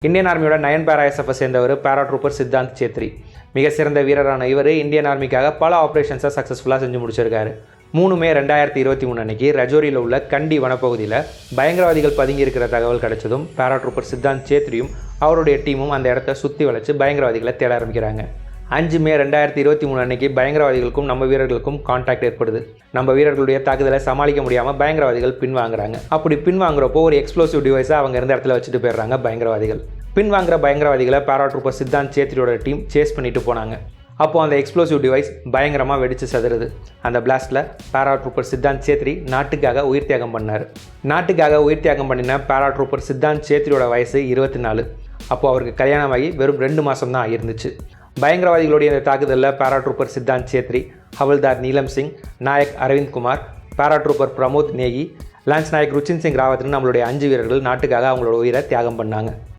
Indian ஆர்மியோட 9 பேரா SF சேர்ந்தவர் பேராட்ரூப்பர் சித்தாந்த் சேத்ரி. மிக சிறந்த வீரரான இவர் இந்தியன் ஆர்மிக்காக பல ஆப்ரேஷன்ஸை சக்ஸஸ்ஃபுல்லாக செஞ்சு முடிச்சிருக்காரு. 3 மே 2023 அன்னைக்கு ரஜோரியில் உள்ள கண்டி வனப்பகுதியில் பயங்கரவாதிகள் பதுங்கி இருக்கிற தகவல் கிடைச்சதும் பேராட்ரூப்பர் சித்தாந்த் சேத்ரியும் அவருடைய டீமும் அந்த இடத்த சுற்றி வளைச்சு பயங்கரவாதிகளை தேட ஆரம்பிக்கிறாங்க. 5 மே 2023 அன்னைக்கு பயங்கரவாதிகளுக்கும் நம்ம வீரர்களுக்கும் கான்டாக்ட் ஏற்படுது. நம்ம வீரர்களுடைய தாக்குதலை சமாளிக்க முடியாமல் பயங்கரவாதிகள் பின்வாங்குறாங்க. அப்படி பின்வாங்குறப்போ ஒரு எக்ஸ்ப்ளோசிவ் டிவைஸை அவங்க இருந்த இடத்துல வச்சுட்டு போயிடுறாங்க பயங்கரவாதிகள். பின்வாங்குற பயங்கரவாதிகளை பேராட்ரூப்பர் சித்தாந்த் சேத்ரியோட டீம் சேஸ் பண்ணிட்டு போனாங்க. அப்போது அந்த எக்ஸ்ப்ளோசிவ் டிவைஸ் பயங்கரமாக வெடித்து சதுருது. அந்த பிளாஸ்ட்டில் பேராட்ரூப்பர் சித்தாந்த் சேத்ரி நாட்டுக்காக உயிர் தியாகம் பண்ணார். நாட்டுக்காக உயிர் தியாகம் பண்ணின பேராட்ரூப்பர் சித்தாந்த் சேத்ரியோட வயசு 24. அப்போது அவருக்கு கல்யாணமாகி வெறும் 2 மாதம் தான் ஆகியிருந்துச்சு. பயங்கரவாதிகளுடைய இந்த தாக்குதலில் பேராட்ரூப்பர் சித்தாந்த் சேத்ரி, ஹவல்தார் நீலம் சிங், நாயக் அரவிந்த் குமார், பேராட்ரூப்பர் பிரமோத் நேகி, லான்ஸ் நாயக் ருச்சின் சிங் ராவத்னு நம்மளுடைய 5 வீரர்கள் நாட்டுக்காக அவங்களோட உயிரை தியாகம் பண்ணாங்க.